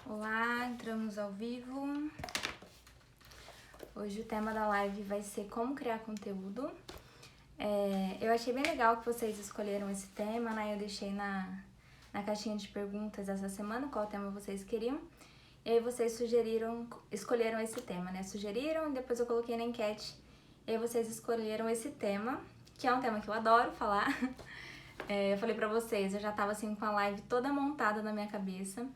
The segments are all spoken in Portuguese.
Olá, entramos ao vivo. Hoje o tema da live vai ser como criar conteúdo. Eu achei bem legal que vocês escolheram esse tema, né? Eu deixei na caixinha de perguntas essa semana qual tema vocês queriam. E aí vocês escolheram esse tema, né? Sugeriram e depois eu coloquei na enquete. E aí vocês escolheram esse tema, que é um tema que eu adoro falar. Eu falei pra vocês, eu já tava assim com a live toda montada na minha cabeça.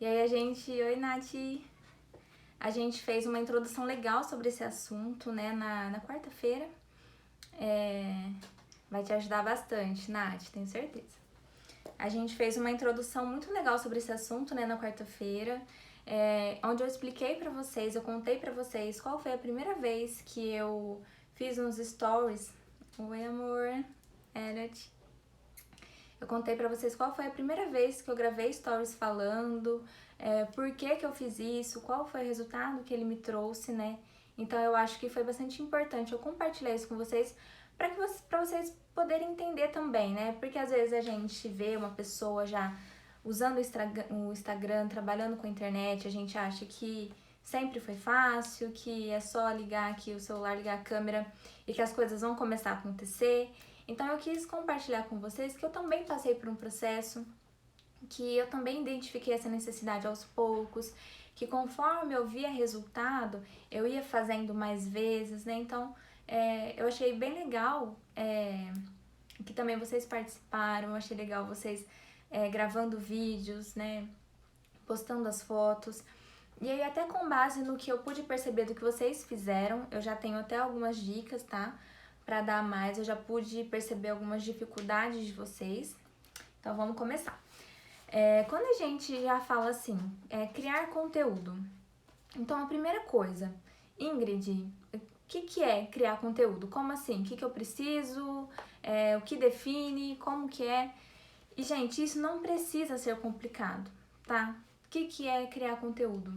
E aí oi Nath, a gente fez uma introdução legal sobre esse assunto, né, na quarta-feira. Vai te ajudar bastante, Nath, tenho certeza. A gente fez uma introdução muito legal sobre esse assunto, né, na quarta-feira, onde eu expliquei pra vocês, eu contei pra vocês qual foi a primeira vez que eu fiz uns stories. Oi, amor. Nath. Eu contei pra vocês qual foi a primeira vez que eu gravei stories falando, por que eu fiz isso, qual foi o resultado que ele me trouxe, né? Então eu acho que foi bastante importante eu compartilhar isso com vocês pra vocês poderem entender também, né? Porque às vezes a gente vê uma pessoa já usando o Instagram, trabalhando com a internet, a gente acha que sempre foi fácil, que é só ligar aqui o celular, ligar a câmera e que as coisas vão começar a acontecer. Então eu quis compartilhar com vocês que eu também passei por um processo, que eu também identifiquei essa necessidade aos poucos, que conforme eu via resultado, eu ia fazendo mais vezes, né? Então eu achei bem legal que também vocês participaram, eu achei legal vocês gravando vídeos, né? Postando as fotos. E aí até com base no que eu pude perceber do que vocês fizeram, eu já tenho até algumas dicas, tá? Pra dar mais, eu já pude perceber algumas dificuldades de vocês. Então vamos começar. Quando a gente já fala assim, criar conteúdo. Então a primeira coisa, Ingrid, o que é criar conteúdo? Como assim? O que eu preciso? O que define? Como que é? E gente, isso não precisa ser complicado, tá? O que é criar conteúdo?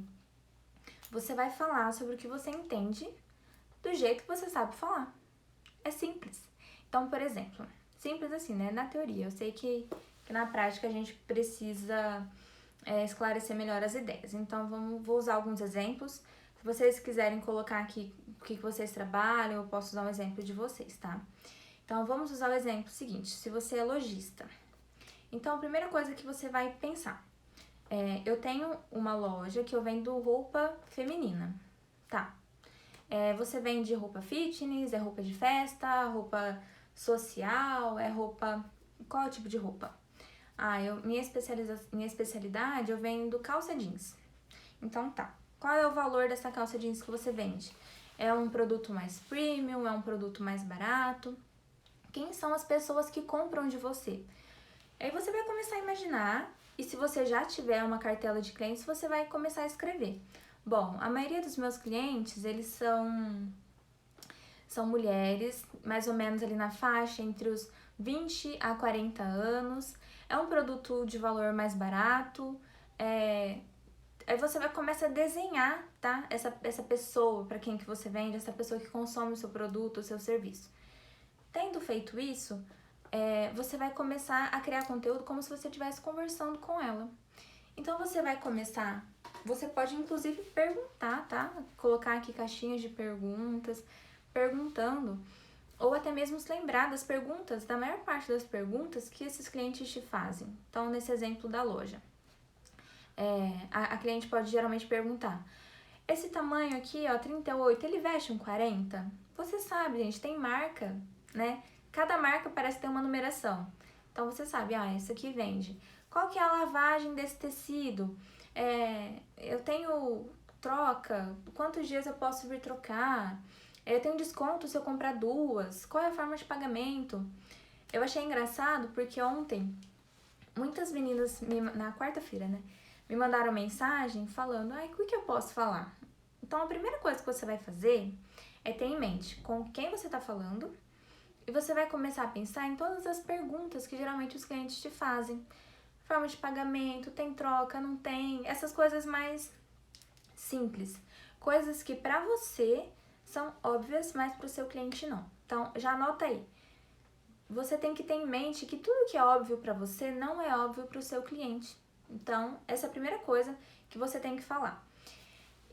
Você vai falar sobre o que você entende do jeito que você sabe falar. É simples. Então, por exemplo, simples assim, né? Na teoria, eu sei que na prática a gente precisa esclarecer melhor as ideias. Então, vou usar alguns exemplos. Se vocês quiserem colocar aqui o que vocês trabalham, eu posso usar um exemplo de vocês, tá? Então, vamos usar o exemplo seguinte. Se você é lojista. Então, a primeira coisa que você vai pensar. Eu tenho uma loja que eu vendo roupa feminina, tá? Você vende roupa fitness, é roupa de festa, roupa social, é roupa... Qual tipo de roupa? Minha especialidade, eu vendo calça jeans. Então tá, qual é o valor dessa calça jeans que você vende? É um produto mais premium, é um produto mais barato? Quem são as pessoas que compram de você? Aí você vai começar a imaginar, e se você já tiver uma cartela de clientes, você vai começar a escrever. Bom, a maioria dos meus clientes, eles são mulheres, mais ou menos ali na faixa entre os 20 a 40 anos. É um produto de valor mais barato. Aí você vai começar a desenhar, tá? Essa pessoa para quem que você vende, essa pessoa que consome o seu produto, o seu serviço. Tendo feito isso, você vai começar a criar conteúdo como se você estivesse conversando com ela. Então você vai começar, você pode inclusive perguntar, tá? Colocar aqui caixinhas de perguntas, perguntando, ou até mesmo se lembrar das perguntas, da maior parte das perguntas que esses clientes te fazem. Então, nesse exemplo da loja, a cliente pode geralmente perguntar: esse tamanho aqui, ó, 38, ele veste um 40? Você sabe, gente, tem marca, né? Cada marca parece ter uma numeração. Então você sabe, isso aqui vende. Qual que é a lavagem desse tecido? Eu tenho troca, quantos dias eu posso vir trocar? Eu tenho desconto se eu comprar duas. Qual é a forma de pagamento? Eu achei engraçado porque ontem, muitas meninas, na quarta-feira, né, me mandaram mensagem falando: o que eu posso falar? Então a primeira coisa que você vai fazer é ter em mente com quem você está falando e você vai começar a pensar em todas as perguntas que geralmente os clientes te fazem. Forma de pagamento, tem troca, não tem, essas coisas mais simples. Coisas que pra você são óbvias, mas pro seu cliente não. Então já anota aí. Você tem que ter em mente que tudo que é óbvio pra você não é óbvio pro seu cliente. Então, essa é a primeira coisa que você tem que falar.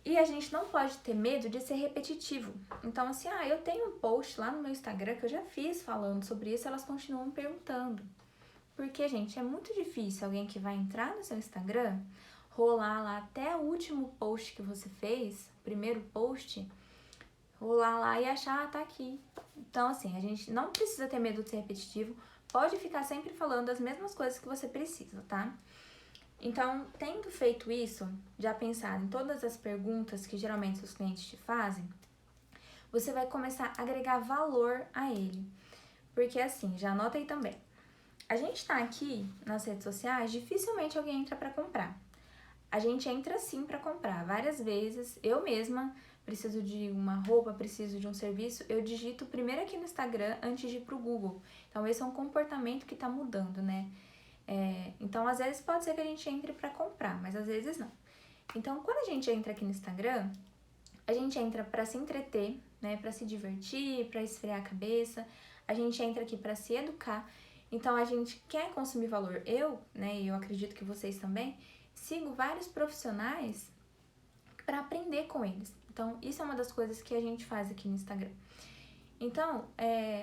E a gente não pode ter medo de ser repetitivo. Então, assim, eu tenho um post lá no meu Instagram que eu já fiz falando sobre isso, elas continuam perguntando. Porque, gente, é muito difícil alguém que vai entrar no seu Instagram, rolar lá até o último post que você fez, primeiro post, rolar lá e achar, tá aqui. Então, assim, a gente não precisa ter medo de ser repetitivo, pode ficar sempre falando as mesmas coisas que você precisa, tá? Então, tendo feito isso, já pensado em todas as perguntas que geralmente os clientes te fazem, você vai começar a agregar valor a ele. Porque assim, já anota aí também. A gente tá aqui nas redes sociais, dificilmente alguém entra para comprar. A gente entra sim para comprar. Várias vezes, eu mesma preciso de uma roupa, preciso de um serviço, eu digito primeiro aqui no Instagram antes de ir pro Google. Então, esse é um comportamento que tá mudando, né? Então, às vezes pode ser que a gente entre para comprar, mas às vezes não. Então, quando a gente entra aqui no Instagram, a gente entra para se entreter, né, para se divertir, para esfriar a cabeça. A gente entra aqui para se educar. Então, a gente quer consumir valor. Eu, né, e eu acredito que vocês também, sigo vários profissionais para aprender com eles. Então, isso é uma das coisas que a gente faz aqui no Instagram. Então,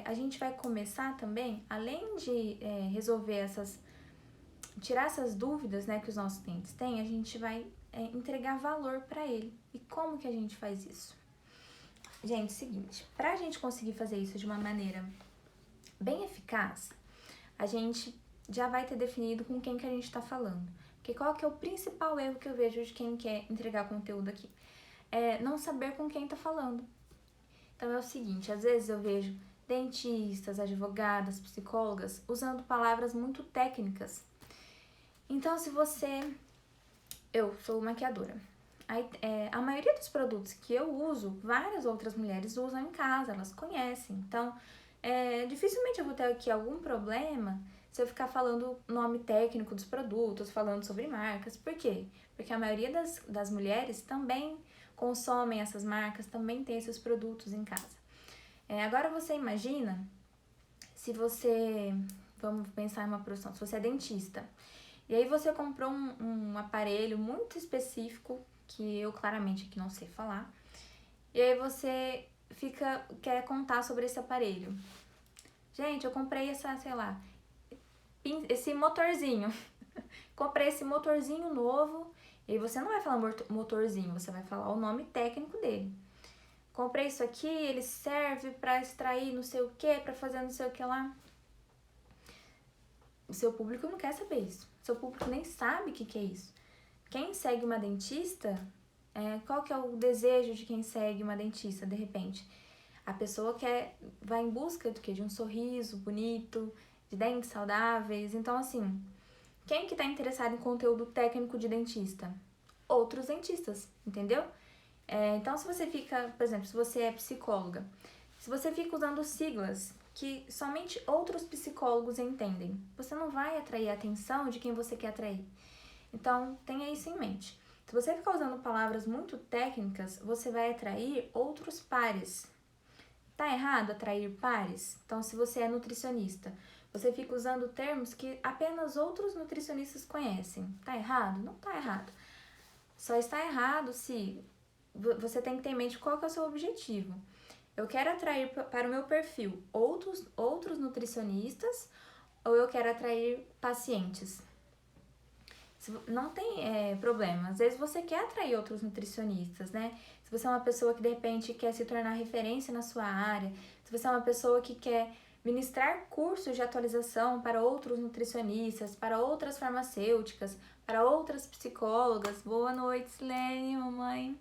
a gente vai começar também, além de resolver tirar essas dúvidas, né, que os nossos clientes têm, a gente vai entregar valor para ele. E como que a gente faz isso? Gente, seguinte, para a gente conseguir fazer isso de uma maneira bem eficaz, a gente já vai ter definido com quem que a gente está falando. Porque qual que é o principal erro que eu vejo de quem quer entregar conteúdo aqui? É não saber com quem está falando. Então é o seguinte, às vezes eu vejo dentistas, advogadas, psicólogas usando palavras muito técnicas. Então, eu sou maquiadora. Aí, a maioria dos produtos que eu uso, várias outras mulheres usam em casa, elas conhecem. Então, dificilmente eu vou ter aqui algum problema se eu ficar falando nome técnico dos produtos, falando sobre marcas. Por quê? Porque a maioria das mulheres também consomem essas marcas, também tem esses produtos em casa. Agora você imagina se você, vamos pensar em uma profissão, se você é dentista, e aí você comprou um aparelho muito específico, que eu claramente aqui não sei falar, e aí você quer contar sobre esse aparelho. Gente, eu comprei esse motorzinho. Comprei esse motorzinho novo, e aí você não vai falar motorzinho, você vai falar o nome técnico dele. Comprei isso aqui, ele serve para extrair não sei o que, para fazer não sei o que lá. O seu público não quer saber isso. O seu público nem sabe o que é isso. Quem segue uma dentista, qual que é o desejo de quem segue uma dentista, de repente? A pessoa vai em busca do quê? De um sorriso bonito, de dentes saudáveis. Então, assim, quem que tá interessado em conteúdo técnico de dentista? Outros dentistas, entendeu? Então, se você fica, por exemplo, se você é psicóloga, se você fica usando siglas que somente outros psicólogos entendem, você não vai atrair a atenção de quem você quer atrair. Então, tenha isso em mente. Se você ficar usando palavras muito técnicas, você vai atrair outros pares. Tá errado atrair pares? Então, se você é nutricionista, você fica usando termos que apenas outros nutricionistas conhecem. Tá errado? Não tá errado. Só está errado se você tem que ter em mente qual que é o seu objetivo. Eu quero atrair para o meu perfil outros nutricionistas ou eu quero atrair pacientes? Não tem problema. Às vezes você quer atrair outros nutricionistas, né? Se você é uma pessoa que de repente quer se tornar referência na sua área, se você é uma pessoa que quer ministrar cursos de atualização para outros nutricionistas, para outras farmacêuticas, para outras psicólogas. Boa noite, Silene, mamãe.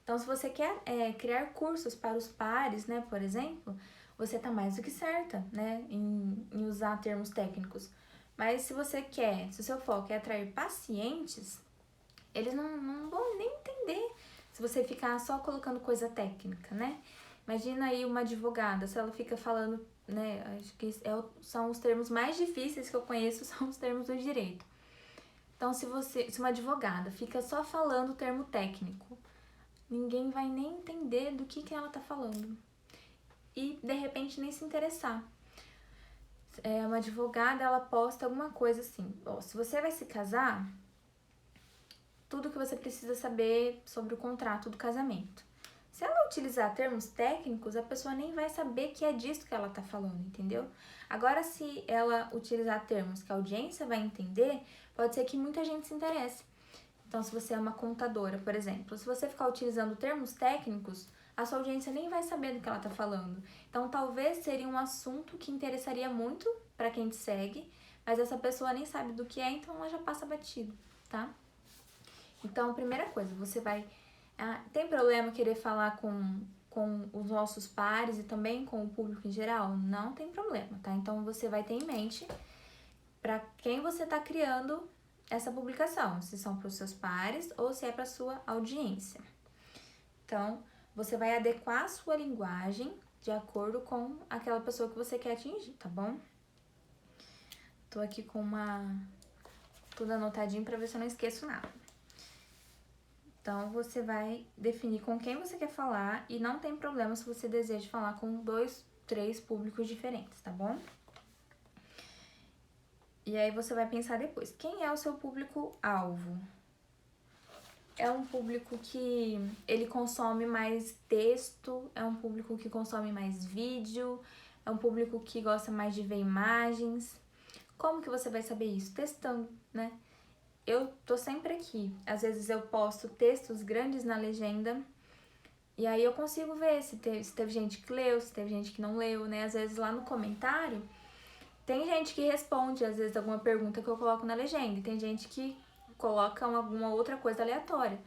Então, se você quer criar cursos para os pares, né, por exemplo, você está mais do que certa, né, em usar termos técnicos. Mas se o seu foco é atrair pacientes, eles não vão nem entender se você ficar só colocando coisa técnica, né? Imagina aí uma advogada, se ela fica falando, né, acho que são os termos mais difíceis que eu conheço, são os termos do direito. Então, se uma advogada fica só falando o termo técnico, ninguém vai nem entender do que ela tá falando. E, de repente, nem se interessar. uma advogada, ela posta alguma coisa assim, ó, se você vai se casar, tudo que você precisa saber sobre o contrato do casamento. Se ela utilizar termos técnicos, a pessoa nem vai saber que é disso que ela tá falando, entendeu? Agora, se ela utilizar termos que a audiência vai entender, pode ser que muita gente se interesse. Então, se você é uma contadora, por exemplo, se você ficar utilizando termos técnicos, a sua audiência nem vai saber do que ela tá falando. Então, talvez seria um assunto que interessaria muito para quem te segue, mas essa pessoa nem sabe do que é, então ela já passa batido, tá? Então, primeira coisa, você vai... tem problema querer falar com os nossos pares e também com o público em geral? Não tem problema, tá? Então, você vai ter em mente para quem você está criando essa publicação, se são para os seus pares ou se é para sua audiência. Então, você vai adequar a sua linguagem de acordo com aquela pessoa que você quer atingir, tá bom? Tô aqui com tudo anotadinho para ver se eu não esqueço nada. Então, você vai definir com quem você quer falar e não tem problema se você deseja falar com 2, 3 públicos diferentes, tá bom? E aí você vai pensar depois, quem é o seu público-alvo? É um público que ele consome mais texto, é um público que consome mais vídeo, é um público que gosta mais de ver imagens. Como que você vai saber isso? Testando, né? Eu tô sempre aqui. Às vezes eu posto textos grandes na legenda e aí eu consigo ver se teve gente que leu, se teve gente que não leu, né? Às vezes lá no comentário tem gente que responde, às vezes, alguma pergunta que eu coloco na legenda. E tem gente que coloca alguma outra coisa aleatória.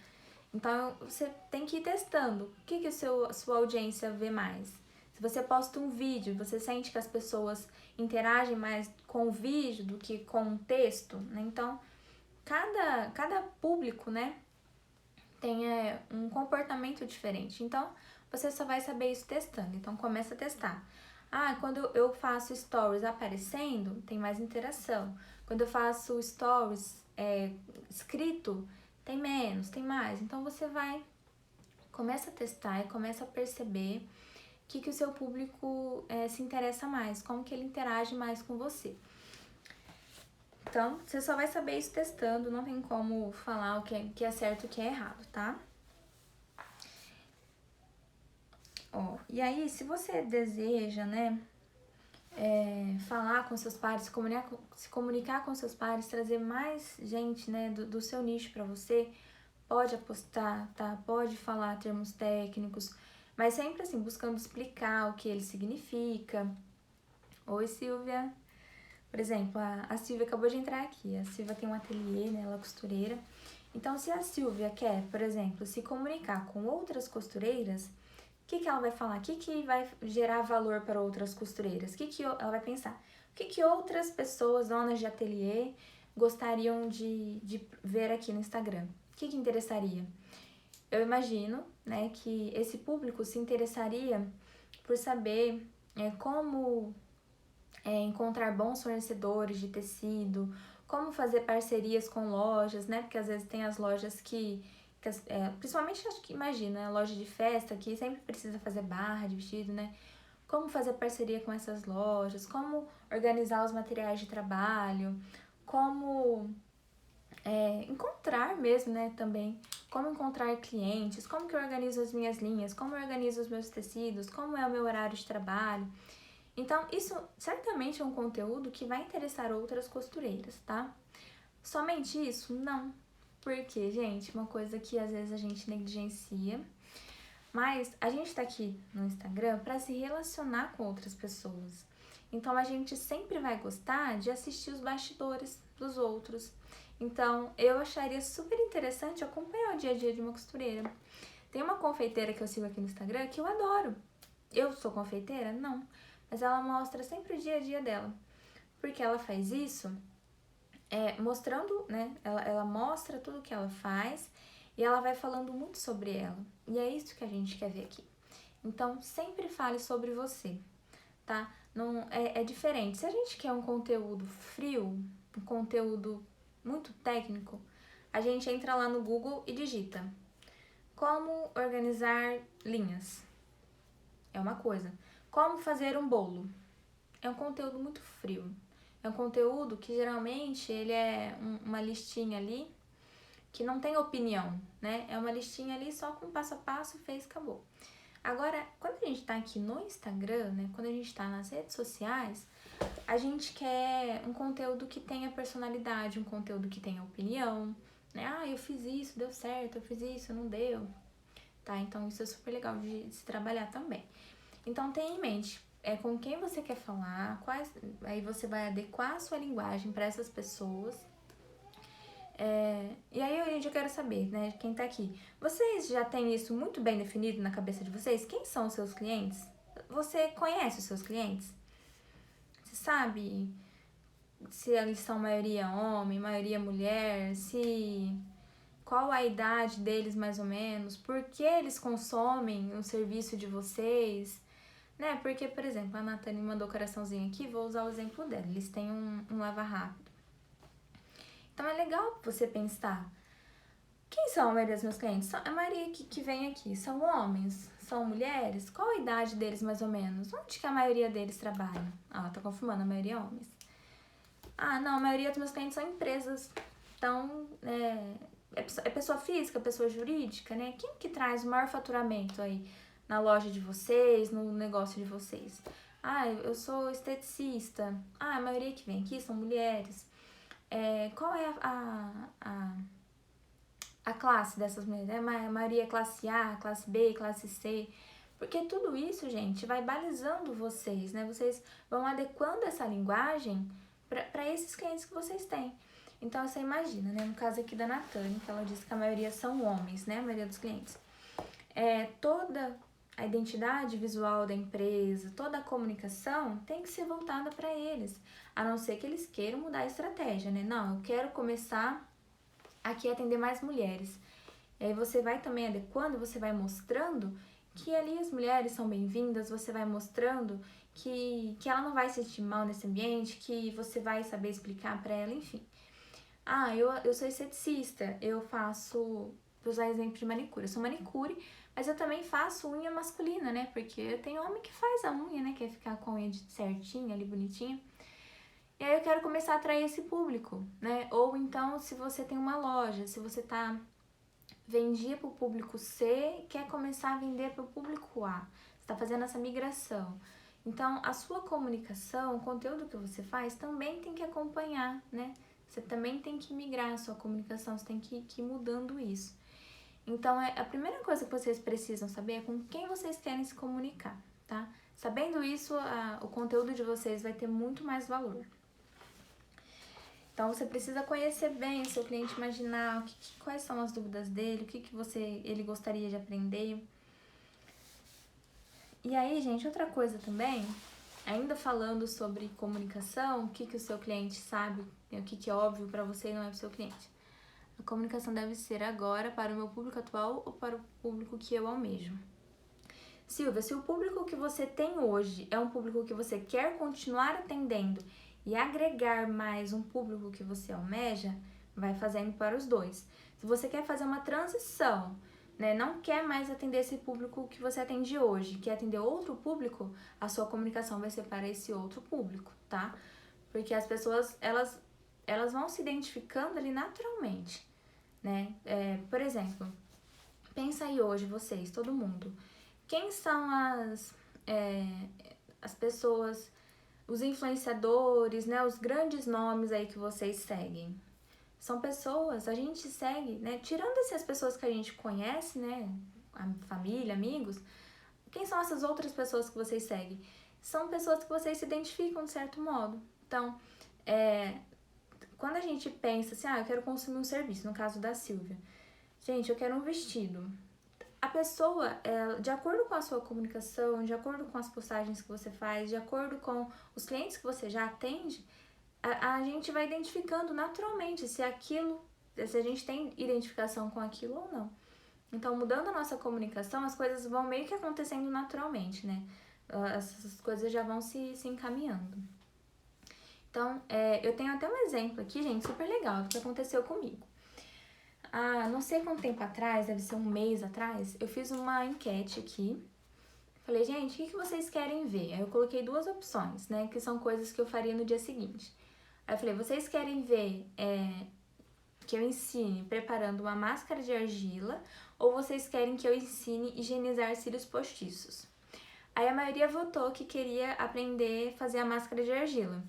Então, você tem que ir testando. O que a sua audiência vê mais? Se você posta um vídeo, você sente que as pessoas interagem mais com o vídeo do que com o texto, né? Então, cada público, né, tem um comportamento diferente. Então, você só vai saber isso testando. Então, começa a testar. Quando eu faço stories aparecendo, tem mais interação. Quando eu faço stories escrito, tem menos, tem mais. Então, você começa a testar e começa a perceber o que o seu público se interessa mais, como que ele interage mais com você. Então, você só vai saber isso testando, não tem como falar o que é certo e o que é errado, tá? Ó, e aí, se você deseja, né, falar com seus pares, se comunicar com seus pares, trazer mais gente, né, do seu nicho para você, pode apostar, tá? Pode falar termos técnicos, mas sempre assim, buscando explicar o que ele significa. Oi, Silvia. Por exemplo, a Silvia acabou de entrar aqui. A Silvia tem um ateliê, né? Ela é costureira. Então, se a Silvia quer, por exemplo, se comunicar com outras costureiras, o que ela vai falar? O que vai gerar valor para outras costureiras? O que ela vai pensar? O que outras pessoas, donas de ateliê, gostariam de ver aqui no Instagram? O que interessaria? Eu imagino, né, que esse público se interessaria por saber como encontrar bons fornecedores de tecido, como fazer parcerias com lojas, né? Porque às vezes tem as lojas principalmente acho que imagina, loja de festa que sempre precisa fazer barra de vestido, né? Como fazer parceria com essas lojas, como organizar os materiais de trabalho, como encontrar mesmo, né, também, como encontrar clientes, como que eu organizo as minhas linhas, como eu organizo os meus tecidos, como é o meu horário de trabalho. Então, isso certamente é um conteúdo que vai interessar outras costureiras, tá? Somente isso? Não. Porque, gente, uma coisa que às vezes a gente negligencia, mas a gente tá aqui no Instagram para se relacionar com outras pessoas. Então, a gente sempre vai gostar de assistir os bastidores dos outros. Então, eu acharia super interessante acompanhar o dia a dia de uma costureira. Tem uma confeiteira que eu sigo aqui no Instagram que eu adoro. Eu sou confeiteira? Não. Mas ela mostra sempre o dia a dia dela. Porque ela faz isso mostrando, né? Ela mostra tudo o que ela faz e ela vai falando muito sobre ela. E é isso que a gente quer ver aqui. Então, sempre fale sobre você, tá? Não, é diferente. Se a gente quer um conteúdo frio, um conteúdo muito técnico, a gente entra lá no Google e digita como organizar linhas. É uma coisa. Como fazer um bolo. é um conteúdo muito frio. É um conteúdo que geralmente ele é uma listinha ali que não tem opinião, né? É uma listinha ali só com passo a passo, fez, acabou. Agora, quando a gente tá aqui no Instagram, né? Quando a gente tá nas redes sociais, a gente quer um conteúdo que tenha personalidade, um conteúdo que tenha opinião, né? Ah, eu fiz isso, deu certo, eu fiz isso, não deu. Tá? Então isso é super legal de se trabalhar também. Então tenha em mente, com quem você quer falar, aí você vai adequar a sua linguagem para essas pessoas. E aí, gente, eu quero saber, né, quem tá aqui. Vocês já têm isso muito bem definido na cabeça de vocês? Quem são os seus clientes? Você conhece os seus clientes? Você sabe se eles são maioria homem, maioria mulher, qual a idade deles mais ou menos, por que eles consomem o serviço de vocês, né? Porque, por exemplo, a Nathalie mandou coraçãozinho aqui, vou usar o exemplo dela, eles têm um lava rápido. Então é legal você pensar, quem são a maioria dos meus clientes? A maioria que vem aqui são homens, são mulheres? Qual a idade deles mais ou menos? Onde que a maioria deles trabalha? Ah, tá confirmando, a maioria é homens. Ah, não, a maioria dos meus clientes são empresas. Então, é pessoa física, pessoa jurídica, né? Quem que traz o maior faturamento aí na loja de vocês, no negócio de vocês? Ah, eu sou esteticista. Ah, a maioria que vem aqui são mulheres. Qual é a classe dessas mulheres? A maioria é classe A, classe B, classe C. Porque tudo isso, gente, vai balizando vocês, né? Vocês vão adequando essa linguagem para esses clientes que vocês têm. Então, você imagina, né? No caso aqui da Natane, que ela disse que a maioria são homens, né? A maioria dos clientes. Toda a identidade visual da empresa, toda a comunicação tem que ser voltada para eles. A não ser que eles queiram mudar a estratégia, né? Não, eu quero começar aqui a atender mais mulheres. E aí você vai também adequando, você vai mostrando que ali as mulheres são bem-vindas, você vai mostrando que ela não vai se sentir mal nesse ambiente, que você vai saber explicar para ela, enfim. Ah, eu sou esteticista, eu faço, vou usar exemplo de manicure, eu sou manicure, mas eu também faço unha masculina, né? Porque tem homem que faz a unha, né? Quer ficar com a unha certinha ali, bonitinha. E aí eu quero começar a atrair esse público, né? Ou então, se você tem uma loja, se você vendia para o público C, quer começar a vender para o público A. Você está fazendo essa migração. Então, a sua comunicação, o conteúdo que você faz, também tem que acompanhar, né? Você também tem que migrar a sua comunicação, você tem que ir mudando isso. Então, a primeira coisa que vocês precisam saber é com quem vocês querem se comunicar, tá? Sabendo isso, o conteúdo de vocês vai ter muito mais valor. Então, você precisa conhecer bem o seu cliente, imaginar quais são as dúvidas dele, o que ele gostaria de aprender. E aí, gente, outra coisa também, ainda falando sobre comunicação, o que o seu cliente sabe, o que é óbvio para você e não é para o seu cliente. A comunicação deve ser agora para o meu público atual ou para o público que eu almejo. Silvia, se o público que você tem hoje é um público que você quer continuar atendendo e agregar mais um público que você almeja, vai fazendo para os dois. Se você quer fazer uma transição, né, não quer mais atender esse público que você atende hoje, quer atender outro público, a sua comunicação vai ser para esse outro público, tá? Porque as pessoas, elas vão se identificando ali naturalmente, né? Por exemplo, pensa aí hoje vocês, todo mundo, quem são as pessoas, os influenciadores, né, os grandes nomes aí que vocês seguem? São pessoas, a gente segue, né, tirando essas pessoas que a gente conhece, né, a família, amigos, quem são essas outras pessoas que vocês seguem? São pessoas que vocês se identificam de certo modo. Então, quando a gente pensa assim, eu quero consumir um serviço, no caso da Silvia, gente, eu quero um vestido. A pessoa, de acordo com a sua comunicação, de acordo com as postagens que você faz, de acordo com os clientes que você já atende, a gente vai identificando naturalmente se a gente tem identificação com aquilo ou não. Então, mudando a nossa comunicação, as coisas vão meio que acontecendo naturalmente, né? Essas coisas já vão se encaminhando. Então, eu tenho até um exemplo aqui, gente, super legal, que aconteceu comigo. Não sei quanto tempo atrás, deve ser um mês atrás, eu fiz uma enquete aqui Falei, gente, o que vocês querem ver? Aí eu coloquei duas opções, né? Que são coisas que eu faria no dia seguinte. Aí eu falei, vocês querem ver que eu ensine preparando uma máscara de argila ou vocês querem que eu ensine higienizar cílios postiços? Aí a maioria votou que queria aprender a fazer a máscara de argila.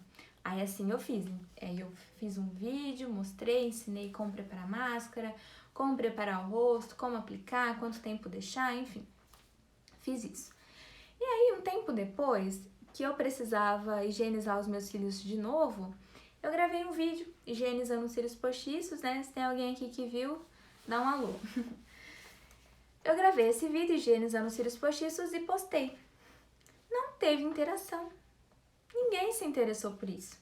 Aí assim eu fiz. Aí eu fiz um vídeo, mostrei, ensinei como preparar a máscara, como preparar o rosto, como aplicar, quanto tempo deixar, enfim. Fiz isso. E aí um tempo depois, que eu precisava higienizar os meus cílios de novo, eu gravei um vídeo higienizando os cílios postiços, né? Se tem alguém aqui que viu, dá um alô. Eu gravei esse vídeo higienizando os cílios postiços e postei. Não teve interação. Ninguém se interessou por isso.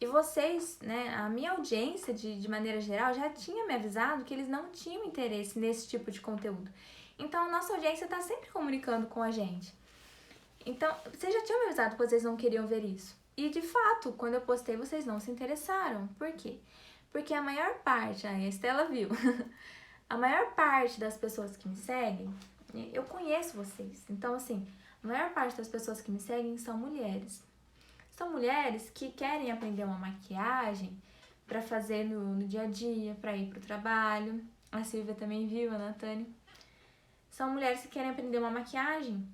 E vocês, né, a minha audiência, de maneira geral, já tinha me avisado que eles não tinham interesse nesse tipo de conteúdo. Então, a nossa audiência está sempre comunicando com a gente. Então, vocês já tinham me avisado que vocês não queriam ver isso. E, de fato, quando eu postei, vocês não se interessaram. Por quê? Porque a maior parte, a Estela viu, a maior parte das pessoas que me seguem, eu conheço vocês. Então, assim, a maior parte das pessoas que me seguem são mulheres. São mulheres que querem aprender uma maquiagem para fazer no dia a dia, para ir pro trabalho. A Silvia também viu, a Natânia. São mulheres que querem aprender uma maquiagem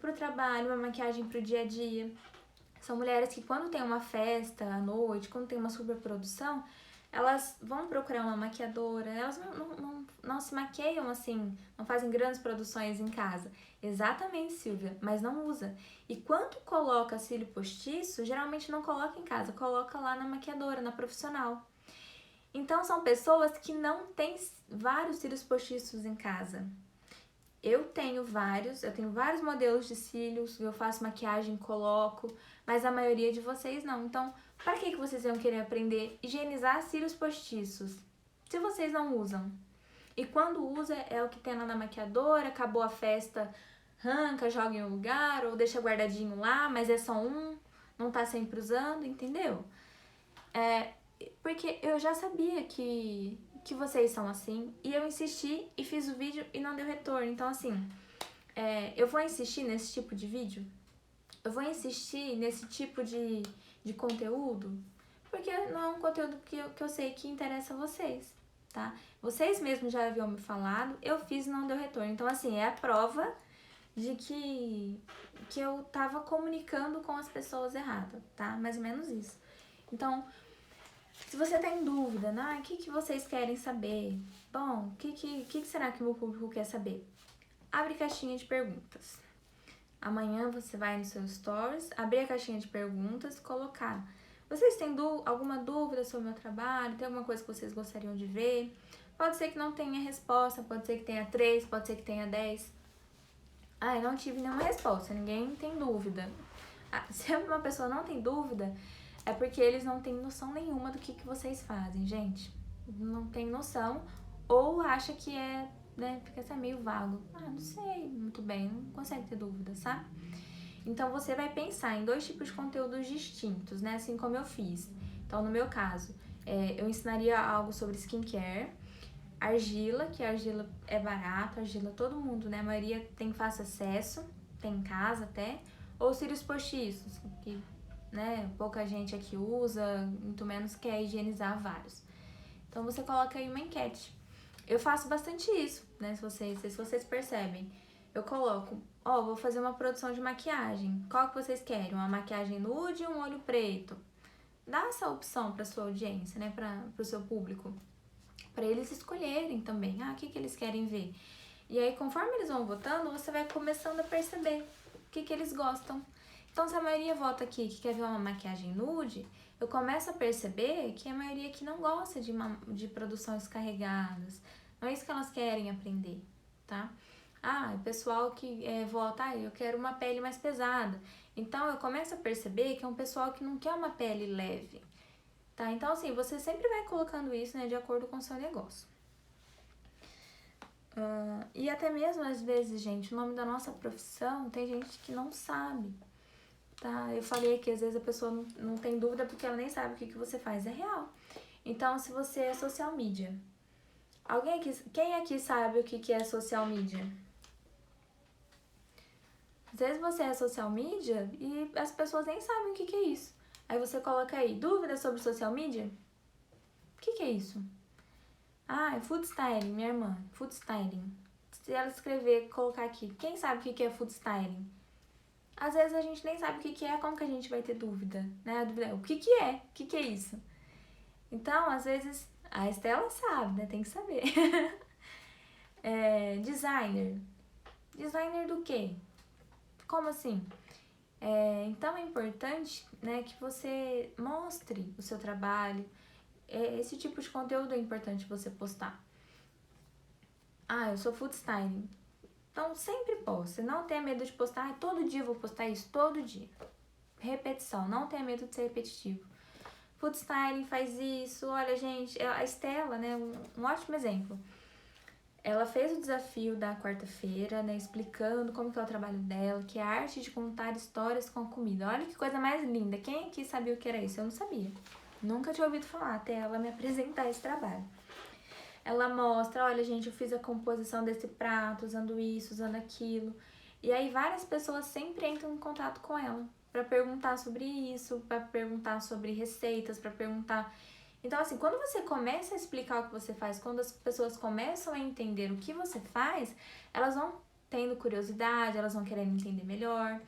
pro trabalho, uma maquiagem pro dia a dia. São mulheres que quando tem uma festa à noite, quando tem uma superprodução, elas vão procurar uma maquiadora, elas não se maquiam assim, não fazem grandes produções em casa. Exatamente, Silvia, mas não usa. E quando coloca cílio postiço, geralmente não coloca em casa, coloca lá na maquiadora, na profissional. Então são pessoas que não têm vários cílios postiços em casa. Eu tenho vários modelos de cílios, eu faço maquiagem, coloco, mas a maioria de vocês não. Então, para que vocês iam querer aprender a higienizar cílios postiços se vocês não usam? E quando usa, é o que tem lá na maquiadora, acabou a festa, arranca, joga em um lugar, ou deixa guardadinho lá, mas é só um, não tá sempre usando, entendeu? Porque eu já sabia que vocês são assim, e eu insisti e fiz o vídeo e não deu retorno. Então, assim, eu vou insistir nesse tipo de vídeo, eu vou insistir nesse tipo de conteúdo, porque não é um conteúdo que eu sei que interessa a vocês, tá? Vocês mesmos já haviam me falado, eu fiz e não deu retorno. Então, assim, é a prova de que eu tava comunicando com as pessoas erradas, tá? Mais ou menos isso. Então, se você tá em dúvida, né? O que vocês querem saber? Bom, o que será que o meu público quer saber? Abre caixinha de perguntas. Amanhã você vai nos seus stories, abrir a caixinha de perguntas, colocar. Vocês têm alguma dúvida sobre o meu trabalho? Tem alguma coisa que vocês gostariam de ver? Pode ser que não tenha resposta, pode ser que tenha 3, pode ser que tenha 10. Ah, eu não tive nenhuma resposta, ninguém tem dúvida. Se uma pessoa não tem dúvida, é porque eles não têm noção nenhuma do que vocês fazem, gente. Não tem noção, ou acha que né, fica assim meio vago. Não sei muito bem, não consegue ter dúvida, sabe? Então, você vai pensar em 2 tipos de conteúdos distintos, né? Assim como eu fiz. Então, no meu caso, eu ensinaria algo sobre skincare, argila, que a argila é barato, argila todo mundo, né? A maioria tem fácil acesso, tem em casa até, ou cílios postiços, que, né, pouca gente aqui usa, muito menos quer higienizar vários. Então, você coloca aí uma enquete. Eu faço bastante isso, né? Se vocês percebem. Eu coloco, vou fazer uma produção de maquiagem. Qual que vocês querem? Uma maquiagem nude ou um olho preto? Dá essa opção para sua audiência, né? Para o seu público. Para eles escolherem também. O que eles querem ver? E aí, conforme eles vão votando, você vai começando a perceber o que eles gostam. Então, se a maioria vota aqui que quer ver uma maquiagem nude, eu começo a perceber que a maioria aqui não gosta de produções carregadas. Não é isso que elas querem aprender, tá? O pessoal que vota, eu quero uma pele mais pesada. Então, eu começo a perceber que é um pessoal que não quer uma pele leve, tá? Então, assim, você sempre vai colocando isso, né, de acordo com o seu negócio. E até mesmo, às vezes, gente, o nome da nossa profissão, tem gente que não sabe, tá? Eu falei que às vezes a pessoa não tem dúvida porque ela nem sabe o que você faz. É real. Então, se você é social media, quem aqui sabe o que é social media? Às vezes você é social media e as pessoas nem sabem o que é isso. Aí você coloca aí, dúvidas sobre social media? O que é isso? Ah, é food styling, minha irmã, food styling. Se ela escrever, colocar aqui, quem sabe o que é food styling? Às vezes a gente nem sabe o que é, como que a gente vai ter dúvida, né? A dúvida é, o que é? O que é isso? Então, às vezes, a Estela sabe, né? Tem que saber. Designer. Designer do quê? Como assim? Então é importante, né, que você mostre o seu trabalho. Esse tipo de conteúdo é importante você postar. Ah, eu sou food styling. Então sempre posta. Não tenha medo de postar. Ah, todo dia eu vou postar isso, todo dia. Repetição, não tenha medo de ser repetitivo. Food styling faz isso. Olha, gente, a Estela, né, um ótimo exemplo. Ela fez o desafio da quarta-feira, né, explicando como que é o trabalho dela, que é a arte de contar histórias com a comida. Olha que coisa mais linda. Quem aqui sabia o que era isso? Eu não sabia. Nunca tinha ouvido falar até ela me apresentar esse trabalho. Ela mostra, olha, gente, eu fiz a composição desse prato, usando isso, usando aquilo. E aí várias pessoas sempre entram em contato com ela para perguntar sobre isso, para perguntar sobre receitas, para perguntar. Então, assim, quando você começa a explicar o que você faz, quando as pessoas começam a entender o que você faz, elas vão tendo curiosidade, elas vão querendo entender melhor.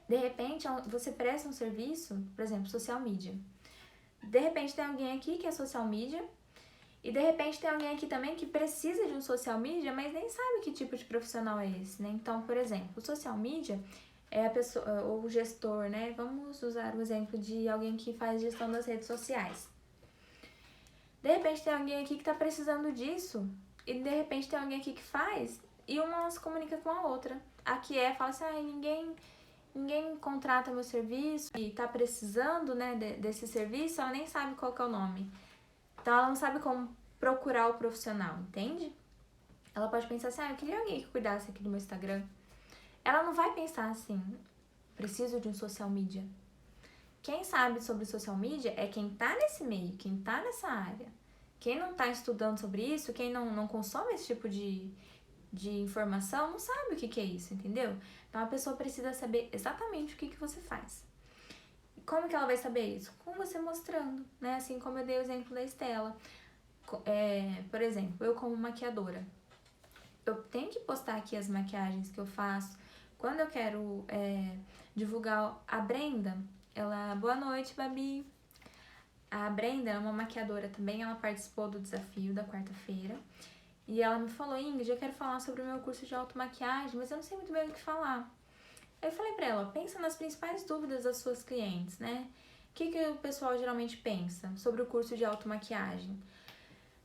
De repente, você presta um serviço, por exemplo, social media. De repente tem alguém aqui que é social media e de repente tem alguém aqui também que precisa de um social media, mas nem sabe que tipo de profissional é esse, né? Então, por exemplo, o social media é a pessoa, ou o gestor, né? Vamos usar o exemplo de alguém que faz gestão das redes sociais. De repente tem alguém aqui que tá precisando disso e de repente tem alguém aqui que faz e uma se comunica com a outra. A que fala assim, ninguém contrata meu serviço e tá precisando, né, desse serviço, ela nem sabe qual que é o nome. Então ela não sabe como procurar o profissional, entende? Ela pode pensar assim, eu queria alguém que cuidasse aqui do meu Instagram. Ela não vai pensar assim, preciso de um social media. Quem sabe sobre social media é quem tá nesse meio, quem tá nessa área. Quem não tá estudando sobre isso, quem não consome esse tipo de informação, não sabe o que é isso, entendeu? Então a pessoa precisa saber exatamente o que você faz. Como que ela vai saber isso? Com você mostrando, né? Assim como eu dei o exemplo da Estela. Por exemplo, eu como maquiadora, eu tenho que postar aqui as maquiagens que eu faço. Quando eu quero divulgar a Brenda, boa noite, Babi. A Brenda é uma maquiadora também, ela participou do desafio da quarta-feira. E ela me falou, Ingrid, eu quero falar sobre o meu curso de automaquiagem, mas eu não sei muito bem o que falar. Aí eu falei pra ela, pensa nas principais dúvidas das suas clientes, né? O que o pessoal geralmente pensa sobre o curso de automaquiagem?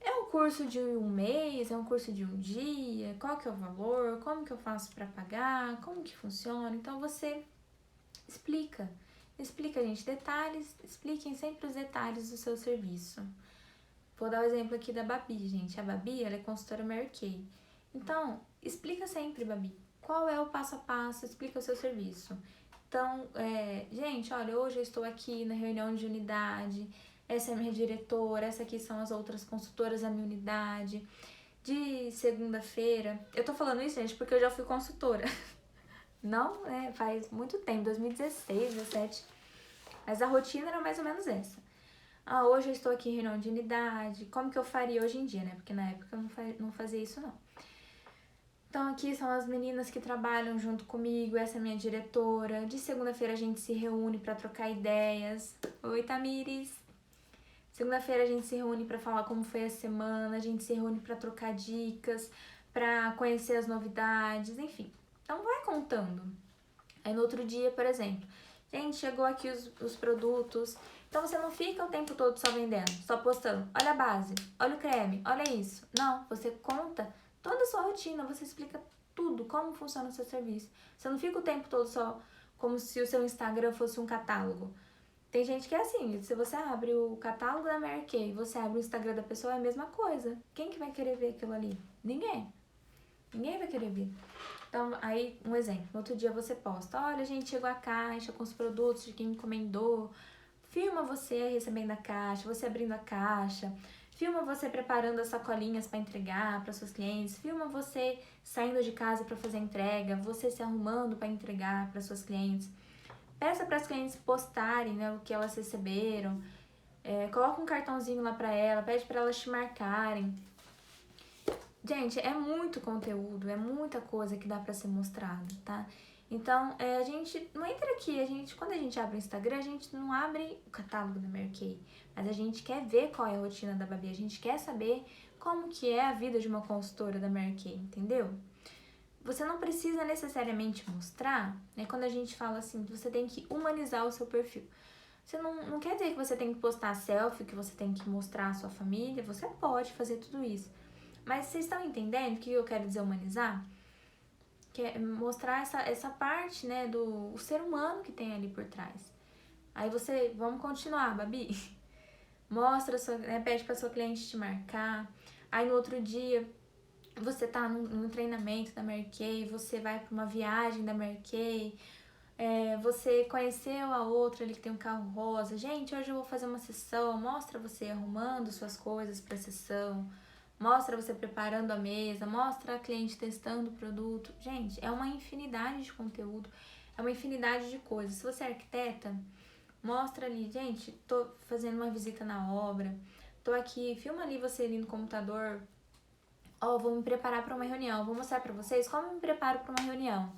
É um curso de um mês? É um curso de um dia? Qual que é o valor? Como que eu faço para pagar? Como que funciona? Então você explica, gente, detalhes, expliquem sempre os detalhes do seu serviço. Vou dar o exemplo aqui da Babi, gente. A Babi, ela é consultora Mary Kay. Então, explica sempre, Babi, qual é o passo a passo, explica o seu serviço. Então, gente, olha, hoje eu estou aqui na reunião de unidade, essa é a minha diretora, essa aqui são as outras consultoras da minha unidade. De segunda-feira, eu tô falando isso, gente, porque eu já fui consultora. Não, faz muito tempo, 2016, 2017. Mas a rotina era mais ou menos essa. Hoje eu estou aqui em reunião de unidade, como que eu faria hoje em dia, né? Porque na época eu não fazia isso, não. Então aqui são as meninas que trabalham junto comigo, essa é a minha diretora. De segunda-feira a gente se reúne para trocar ideias. Oi, Tamires! Segunda-feira a gente se reúne para falar como foi a semana, a gente se reúne para trocar dicas, para conhecer as novidades, enfim. Então vai contando. Aí no outro dia, por exemplo, gente, chegou aqui os produtos. Então você não fica o tempo todo só vendendo, só postando. Olha a base, olha o creme, olha isso. Não, você conta toda a sua rotina, você explica tudo, como funciona o seu serviço. Você não fica o tempo todo só como se o seu Instagram fosse um catálogo. Tem gente que é assim, se você abre o catálogo da Mary Kay, você abre o Instagram da pessoa, é a mesma coisa. Quem que vai querer ver aquilo ali? Ninguém. Ninguém vai querer ver. Então, aí, um exemplo. No outro dia você posta, olha, gente, chegou a caixa com os produtos de quem encomendou. Filma você recebendo a caixa, você abrindo a caixa. Filma você preparando as sacolinhas para entregar para seus clientes, filma você saindo de casa para fazer entrega, você se arrumando para entregar para seus clientes. Peça para as clientes postarem, né, o que elas receberam, coloca um cartãozinho lá para ela, pede para elas te marcarem. Gente, é muito conteúdo, é muita coisa que dá para ser mostrado, tá? Então, a gente não entra aqui, quando a gente abre o Instagram, a gente não abre o catálogo da Mary Kay, mas a gente quer ver qual é a rotina da Babi, a gente quer saber como que é a vida de uma consultora da Mary Kay, entendeu? Você não precisa necessariamente mostrar, né? Quando a gente fala assim, você tem que humanizar o seu perfil. Você não quer dizer que você tem que postar selfie, que você tem que mostrar a sua família, você pode fazer tudo isso. Mas vocês estão entendendo o que eu quero dizer humanizar? Que é mostrar essa parte, né, do ser humano que tem ali por trás. Aí vamos continuar, Babi. Mostra, pede pra sua cliente te marcar. Aí no outro dia, você tá num treinamento da Mary Kay, você vai pra uma viagem da Mary Kay, você conheceu a outra ali que tem um carro rosa. Gente, hoje eu vou fazer uma sessão. Mostra você arrumando suas coisas pra sessão. Mostra você preparando a mesa, mostra a cliente testando o produto. Gente, é uma infinidade de conteúdo, é uma infinidade de coisas. Se você é arquiteta, mostra ali, gente, tô fazendo uma visita na obra, tô aqui, filma ali você ali no computador. Vou me preparar para uma reunião, vou mostrar para vocês como eu me preparo para uma reunião.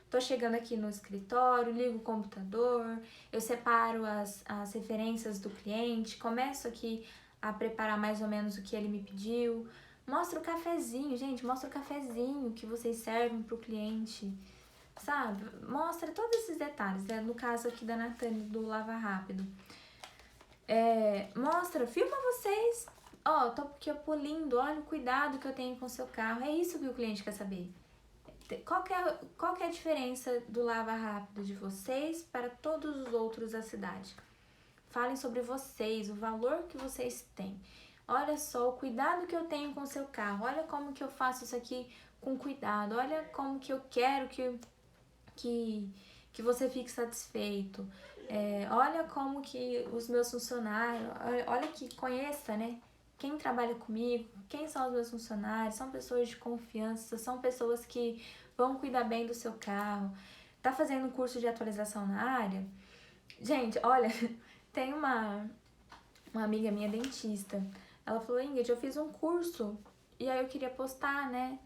Tô chegando aqui no escritório, ligo o computador, eu separo as referências do cliente, começo aqui a preparar mais ou menos o que ele me pediu. Mostra o cafezinho, gente, mostra o cafezinho que vocês servem pro cliente, sabe? Mostra todos esses detalhes, né? No caso aqui da Natane, do Lava Rápido. Mostra, filma vocês. Tô aqui polindo, olha o cuidado que eu tenho com o seu carro. É isso que o cliente quer saber. Qual que é a diferença do Lava Rápido de vocês para todos os outros da cidade? Falem sobre vocês, o valor que vocês têm. Olha só o cuidado que eu tenho com o seu carro. Olha como que eu faço isso aqui com cuidado. Olha como que eu quero que você fique satisfeito. Olha como que os meus funcionários... Olha que conheça, né? Quem trabalha comigo, quem são os meus funcionários, são pessoas de confiança, são pessoas que vão cuidar bem do seu carro. Tá fazendo um curso de atualização na área? Gente, olha... Tem uma amiga minha dentista, ela falou, Ingrid, eu fiz um curso e aí eu queria postar, né?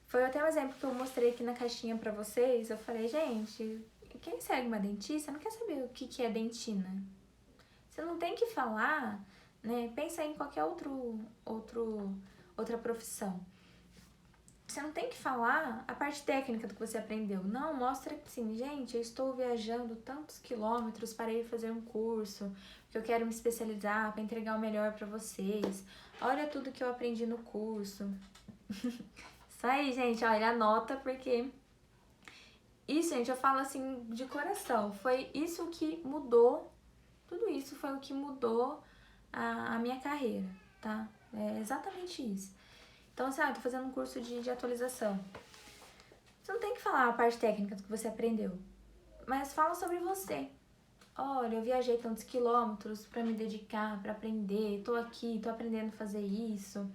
Foi até um exemplo que eu mostrei aqui na caixinha pra vocês. Eu falei, gente, quem segue uma dentista não quer saber o que é dentina. Você não tem que falar, né? Pensa em qualquer outra profissão. Você não tem que falar a parte técnica do que você aprendeu. Não, mostra que assim, gente, eu estou viajando tantos quilômetros para ir fazer um curso, que eu quero me especializar para entregar o melhor para vocês. Olha tudo que eu aprendi no curso. Isso aí, gente, olha, anota, porque isso, gente, eu falo assim de coração. Foi isso que mudou, tudo isso foi o que mudou a minha carreira, tá? É exatamente isso. Então, assim, tô fazendo um curso de atualização. Você não tem que falar a parte técnica do que você aprendeu, mas fala sobre você. Olha, eu viajei tantos quilômetros para me dedicar, para aprender, tô aqui, tô aprendendo a fazer isso.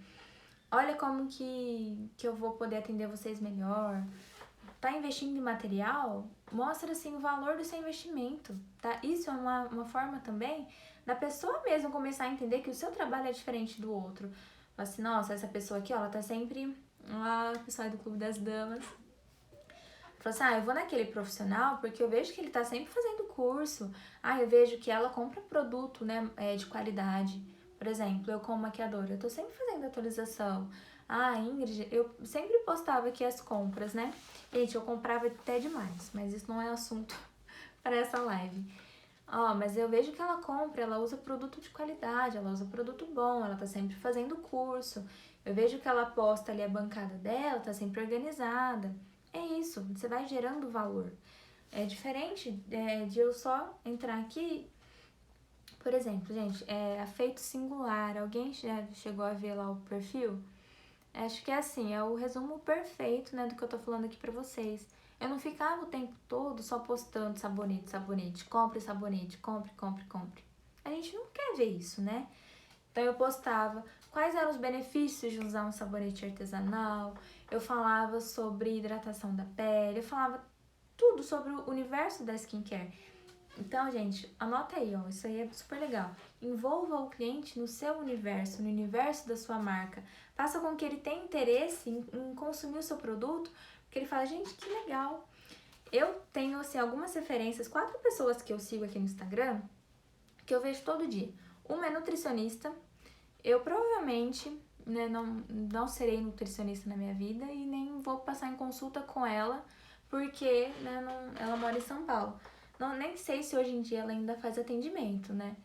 Olha como que eu vou poder atender vocês melhor. Tá investindo em material? Mostra, assim, o valor do seu investimento, tá? Isso é uma forma também da pessoa mesmo começar a entender que o seu trabalho é diferente do outro. Assim, nossa, essa pessoa aqui, ó, ela tá sempre... o pessoal do Clube das Damas. Falou assim, eu vou naquele profissional porque eu vejo que ele tá sempre fazendo curso. Eu vejo que ela compra produto, né, de qualidade. Por exemplo, eu como maquiadora, eu tô sempre fazendo atualização. Ingrid, eu sempre postava aqui as compras, né? Gente, eu comprava até demais, mas isso não é assunto para essa live. Mas eu vejo que ela compra, ela usa produto de qualidade, ela usa produto bom, ela tá sempre fazendo curso. Eu vejo que ela posta ali a bancada dela, tá sempre organizada. É isso, você vai gerando valor. É diferente de eu só entrar aqui, por exemplo, gente, afeito singular. Alguém já chegou a ver lá o perfil? Acho que é assim, é o resumo perfeito, né, do que eu tô falando aqui pra vocês. Eu não ficava o tempo todo só postando sabonete, sabonete, compre sabonete, compre, compre, compre. A gente não quer ver isso, né? Então eu postava quais eram os benefícios de usar um sabonete artesanal, eu falava sobre hidratação da pele, eu falava tudo sobre o universo da skincare. Então, gente, anota aí, ó, isso aí é super legal. Envolva o cliente no seu universo, no universo da sua marca. Faça com que ele tenha interesse em consumir o seu produto, porque ele fala, gente, que legal. Eu tenho, assim, algumas referências, 4 pessoas que eu sigo aqui no Instagram, que eu vejo todo dia. Uma é nutricionista, eu provavelmente, né, não serei nutricionista na minha vida e nem vou passar em consulta com ela, porque, né, ela mora em São Paulo. Não, nem sei se hoje em dia ela ainda faz atendimento, né?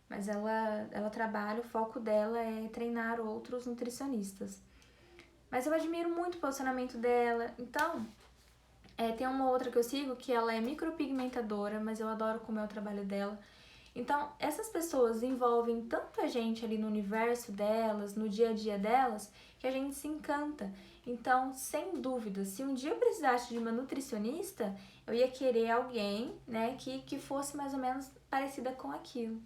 Mas ela trabalha, o foco dela é treinar outros nutricionistas. Mas eu admiro muito o posicionamento dela. Então, tem uma outra que eu sigo que ela é micropigmentadora, mas eu adoro como é o trabalho dela. Então, essas pessoas envolvem tanto a gente ali no universo delas, no dia a dia delas, que a gente se encanta. Então, sem dúvida, se um dia eu precisasse de uma nutricionista, eu ia querer alguém, né, que fosse mais ou menos parecida com aquilo.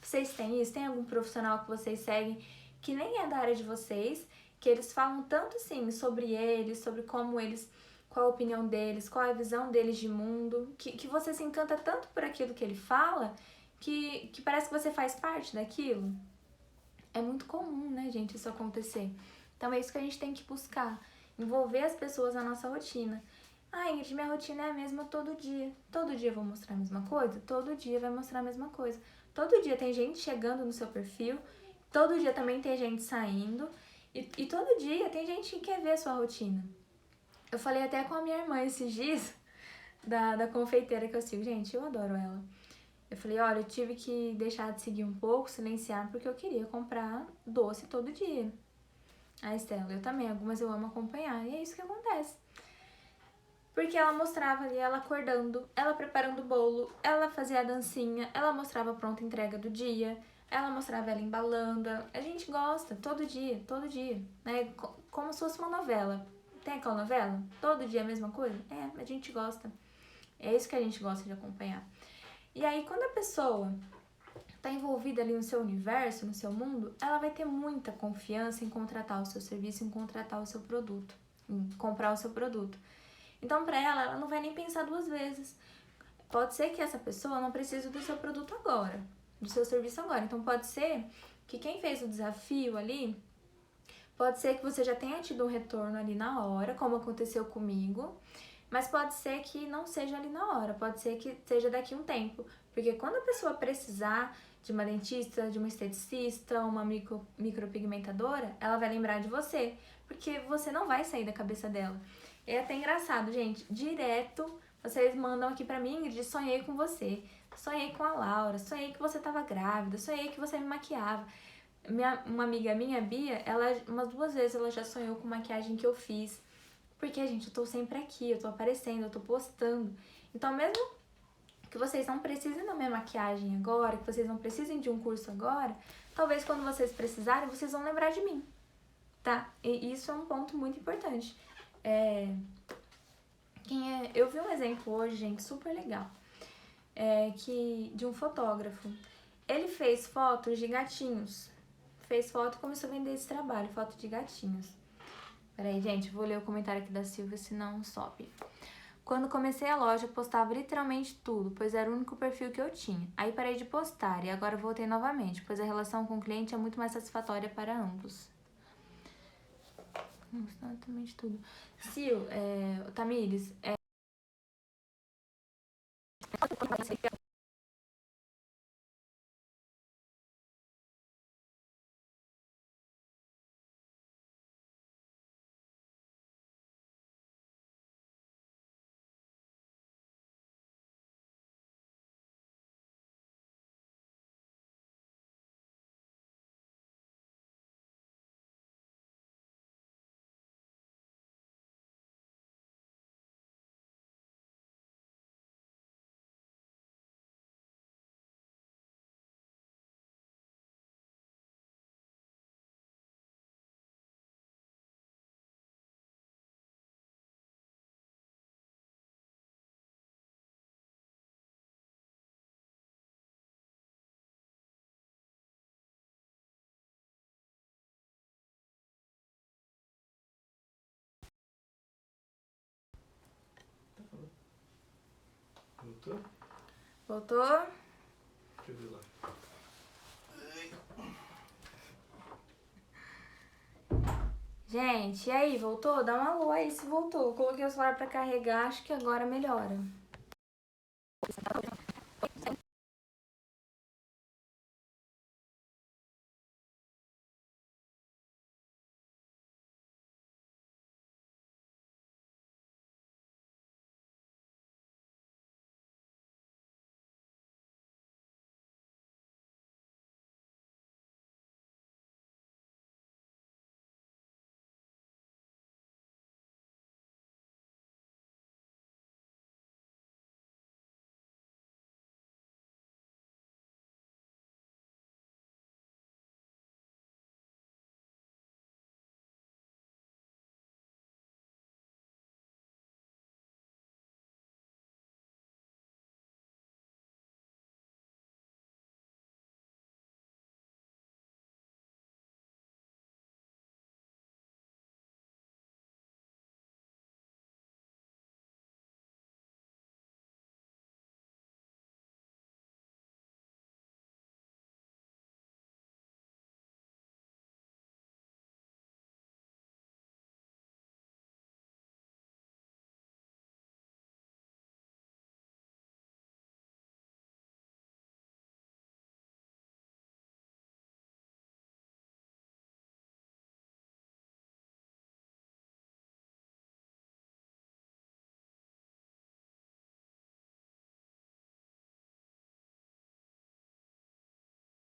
Vocês têm isso? Tem algum profissional que vocês seguem que nem é da área de vocês, que eles falam tanto assim sobre eles, sobre como eles, qual a opinião deles, qual a visão deles de mundo, que você se encanta tanto por aquilo que ele fala, que parece que você faz parte daquilo? É muito comum, né, gente, isso acontecer. Então é isso que a gente tem que buscar, envolver as pessoas na nossa rotina. Ah, Ingrid, minha rotina é a mesma todo dia. Todo dia eu vou mostrar a mesma coisa? Todo dia vai mostrar a mesma coisa. Todo dia tem gente chegando no seu perfil, todo dia também tem gente saindo, e todo dia tem gente que quer ver a sua rotina. Eu falei até com a minha irmã esses dias, da confeiteira que eu sigo. Gente, eu adoro ela. Eu falei, olha, eu tive que deixar de seguir um pouco, silenciar, porque eu queria comprar doce todo dia. A Estela, eu também, algumas eu amo acompanhar, e é isso que acontece. Porque ela mostrava ali ela acordando, ela preparando o bolo, ela fazia a dancinha, ela mostrava a pronta entrega do dia, ela mostrava ela embalando. A gente gosta, todo dia, né? Como se fosse uma novela. Tem aquela novela? Todo dia a mesma coisa? É, a gente gosta. É isso que a gente gosta de acompanhar. E aí, quando a pessoa está envolvida ali no seu universo, no seu mundo, ela vai ter muita confiança em contratar o seu serviço, em contratar o seu produto, em comprar o seu produto. Então, para ela não vai nem pensar 2 vezes. Pode ser que essa pessoa não precise do seu produto agora, do seu serviço agora. Então, pode ser que quem fez o desafio ali, pode ser que você já tenha tido um retorno ali na hora, como aconteceu comigo, mas pode ser que não seja ali na hora, pode ser que seja daqui a um tempo. Porque quando a pessoa precisar de uma dentista, de uma esteticista, uma micropigmentadora, ela vai lembrar de você, porque você não vai sair da cabeça dela. É até engraçado, gente, direto vocês mandam aqui pra mim, Ingrid, sonhei com você, sonhei com a Laura, sonhei que você tava grávida, sonhei que você me maquiava. Uma amiga minha, Bia, ela umas 2 vezes ela já sonhou com maquiagem que eu fiz. Porque, gente, eu tô sempre aqui, eu tô aparecendo, eu tô postando. Então, mesmo que vocês não precisem da minha maquiagem agora, que vocês não precisem de um curso agora, talvez quando vocês precisarem, vocês vão lembrar de mim, tá? E isso é um ponto muito importante. Eu vi um exemplo hoje, gente, super legal, de um fotógrafo. Ele fez fotos de gatinhos. Fez foto e começou a vender esse trabalho, foto de gatinhos. Peraí, gente, vou ler o comentário aqui da Silvia, senão sobe. Quando comecei a loja, eu postava literalmente tudo, pois era o único perfil que eu tinha. Aí parei de postar e agora voltei novamente, pois a relação com o cliente é muito mais satisfatória para ambos. Exatamente tudo. Sil, Tamires, Voltou? Voltou? Deixa eu ver lá. Gente, e aí, voltou? Dá um alô aí se voltou. Coloquei o celular pra carregar, acho que agora melhora.